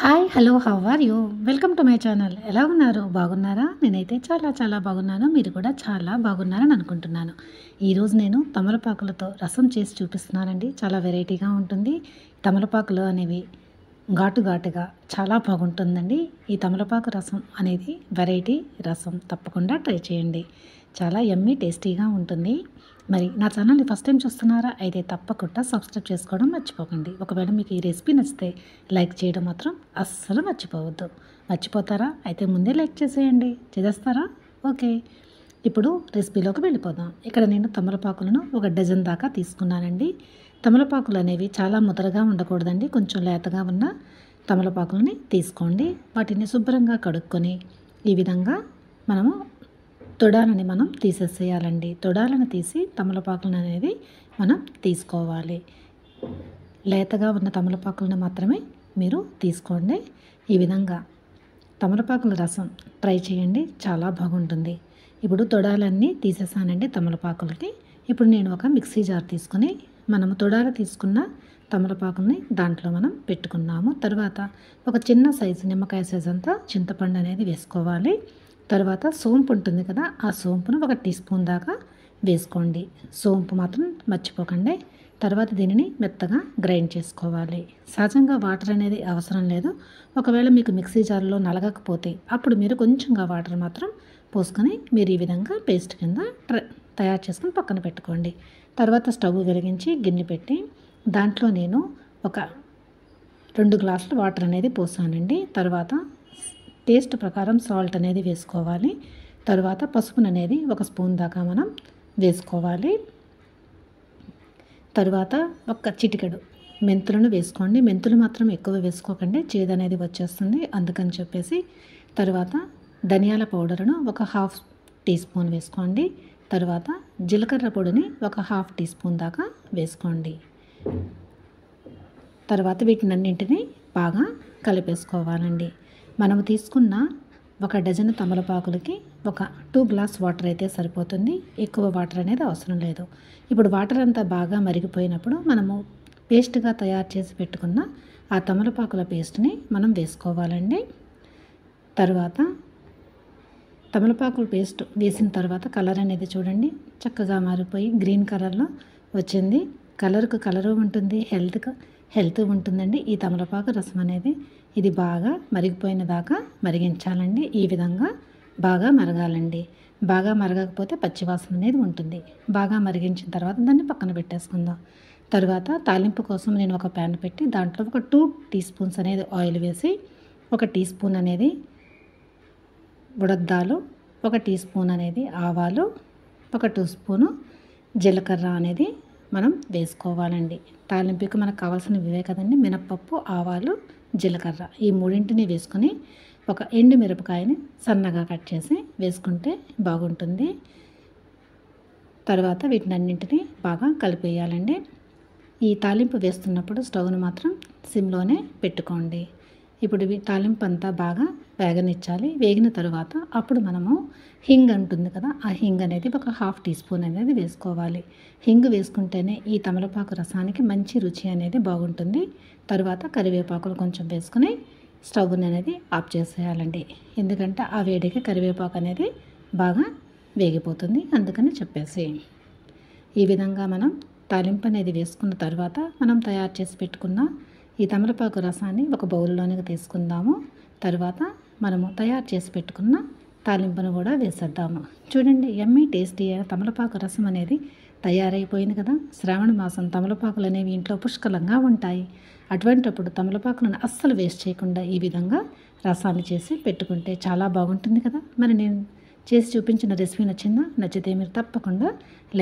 Hi hello how are you welcome to my channel. ఎలా ఉన్నారు? బాగున్నారా? నేనైతే చాలా చాలా బాగున్నాను. మీరు కూడా చాలా బాగున్నారని అనుకుంటున్నాను. ఈరోజు నేను తమలపాకులతో రసం చేసి చూపిస్తున్నానండి. చాలా వెరైటీగా ఉంటుంది. తమలపాకులు అనేవి ఘాటు ఘాటుగా చాలా బాగుంటుందండి. ఈ తమలపాకు రసం అనేది వెరైటీ రసం, తప్పకుండా ట్రై చేయండి. చాలా యమ్మీ టేస్టీగా ఉంటుంది. మరి నా ఛానల్ని ఫస్ట్ టైం చూస్తున్నారా? అయితే తప్పకుండా సబ్స్క్రైబ్ చేసుకోవడం మర్చిపోకండి. ఒకవేళ మీకు ఈ రెసిపీ నచ్చితే లైక్ చేయడం మాత్రం అస్సలు మర్చిపోవద్దు. మర్చిపోతారా? అయితే ముందే లైక్ చేసేయండి. చేసేస్తారా? ఓకే. ఇప్పుడు రెసిపీలోకి వెళ్ళిపోదాం. ఇక్కడ నేను తమలపాకులను ఒక డజన్ దాకా తీసుకున్నానండి. తమలపాకులు అనేవి చాలా ముదరగా ఉండకూడదండి. కొంచెం లేతగా ఉన్న తమలపాకులని తీసుకోండి. వాటిని శుభ్రంగా కడుక్కొని ఈ విధంగా మనము తొడాలని మనం తీసేసేయాలండి. తొడాలను తీసి తమలపాకులను అనేది మనం తీసుకోవాలి. లేతగా ఉన్న తమలపాకులను మాత్రమే మీరు తీసుకోండి. ఈ విధంగా తమలపాకుల రసం ట్రై చేయండి, చాలా బాగుంటుంది. ఇప్పుడు తొడాలన్నీ తీసేసానండి తమలపాకులకి. ఇప్పుడు నేను ఒక మిక్సీ జార్ తీసుకొని మనము తొడాలు తీసుకున్న తమలపాకుల్ని దాంట్లో మనం పెట్టుకున్నాము. తర్వాత ఒక చిన్న సైజు నిమ్మకాయ సైజు అంతా చింతపండు అనేది వేసుకోవాలి. తర్వాత సోంపు ఉంటుంది కదా, ఆ సోంపును 1 టీ స్పూన్ దాకా వేసుకోండి. సోంపు మాత్రం మర్చిపోకండి. తర్వాత దీనిని మెత్తగా గ్రైండ్ చేసుకోవాలి. సహజంగా వాటర్ అనేది అవసరం లేదు. ఒకవేళ మీకు మిక్సీ జార్లో నలగకపోతే అప్పుడు మీరు కొంచెంగా వాటర్ మాత్రం పోసుకొని మీరు ఈ విధంగా పేస్ట్ కింద తయారు చేసుకొని పక్కన పెట్టుకోండి. తర్వాత స్టవ్ వెలిగించి గిన్నె పెట్టి దాంట్లో నేను ఒక 2 గ్లాసులు వాటర్ అనేది పోసానండి. తర్వాత టేస్ట్ ప్రకారం సాల్ట్ అనేది వేసుకోవాలి. తర్వాత పసుపును అనేది 1 స్పూన్ దాకా మనం వేసుకోవాలి. తర్వాత ఒక చిటికెడు మెంతులను వేసుకోండి. మెంతులు మాత్రం ఎక్కువ వేసుకోకండి, చేదు అనేది వచ్చేస్తుంది, అందుకని చెప్పేసి. తర్వాత ధనియాల పౌడర్ను ఒక 1/2 టీ స్పూన్ వేసుకోండి. తర్వాత జీలకర్ర పొడిని ఒక 1/2 టీ స్పూన్ దాకా వేసుకోండి. తర్వాత వీటినన్నింటినీ బాగా కలిపేసుకోవాలండి. మనము తీసుకున్న ఒక డజన్ తమలపాకులకి ఒక 2 గ్లాస్ వాటర్ అయితే సరిపోతుంది. ఎక్కువ వాటర్ అనేది అవసరం లేదు. ఇప్పుడు వాటర్ అంతా బాగా మరిగిపోయినప్పుడు మనము పేస్ట్గా తయారు చేసి పెట్టుకున్న ఆ తమలపాకుల పేస్ట్ని మనం వేసుకోవాలండి. తర్వాత తమలపాకుల పేస్ట్ వేసిన తర్వాత కలర్ అనేది చూడండి చక్కగా మారిపోయి గ్రీన్ కలర్లో వచ్చింది. కలర్కు కలరు ఉంటుంది, హెల్త్ ఉంటుందండి. ఈ తమలపాకు రసం అనేది ఇది బాగా మరిగిపోయిన దాకా మరిగించాలండి. ఈ విధంగా బాగా మరగాలండి. బాగా మరగకపోతే పచ్చివాసన అనేది ఉంటుంది. బాగా మరిగించిన తర్వాత దాన్ని పక్కన పెట్టేసుకుందాం. తర్వాత తాలింపు కోసం నేను ఒక ప్యాన్ పెట్టి దాంట్లో ఒక 2 టీ స్పూన్స్ అనేది ఆయిల్ వేసి 1 టీ స్పూన్ అనేది ఉడద్దాలు, 1 టీ స్పూన్ అనేది ఆవాలు, 1 టీ స్పూను జీలకర్ర అనేది మనం వేసుకోవాలండి. తాలింపుకి మనకు కావాల్సినవి ఇవే కదండి, మినప్పప్పు, ఆవాలు, జీలకర్ర, ఈ మూడింటిని వేసుకొని ఒక ఎండు మిరపకాయని సన్నగా కట్ చేసి వేసుకుంటే బాగుంటుంది. తర్వాత వీటినన్నింటినీ బాగా కలిపేయాలండి. ఈ తాలింపు వేస్తున్నప్పుడు స్టవ్ను మాత్రం సిమ్లోనే పెట్టుకోండి. ఇప్పుడు తాలింపు అంతా బాగా వేగనిచ్చాలి. వేగిన తర్వాత అప్పుడు మనము హింగ్ ఉంటుంది కదా, ఆ హింగ్ అనేది ఒక 1/2 టీ స్పూన్ అనేది వేసుకోవాలి. హింగ్ వేసుకుంటేనే ఈ తమలపాకు రసానికి మంచి రుచి అనేది బాగుంటుంది. తర్వాత కరివేపాకులు కొంచెం వేసుకుని స్టవ్ అనేది ఆఫ్ చేసేయాలండి. ఎందుకంటే ఆ వేడికి కరివేపాకు అనేది బాగా వేగిపోతుంది, అందుకని చెప్పేసి. ఈ విధంగా మనం తాలింపు అనేది వేసుకున్న తర్వాత మనం తయారు చేసి పెట్టుకున్న ఈ తమలపాకు రసాన్ని ఒక బౌల్లోనికి తీసుకుందాము. తర్వాత మనము తయారు చేసి పెట్టుకున్న తాలింపును కూడా వేసేద్దాము. చూడండి యమ్మీ టేస్టీ అయిన తమలపాకు రసం అనేది తయారైపోయింది కదా. శ్రావణ మాసం తమలపాకులు అనేవి ఇంట్లో పుష్కలంగా ఉంటాయి. అటువంటిప్పుడు తమలపాకులను అస్సలు వేస్ట్ చేయకుండా ఈ విధంగా రసాన్ని చేసి పెట్టుకుంటే చాలా బాగుంటుంది కదా. మరి నేను చేసి చూపించిన రెసిపీ నచ్చిందా? నచ్చితే మీరు తప్పకుండా లైక్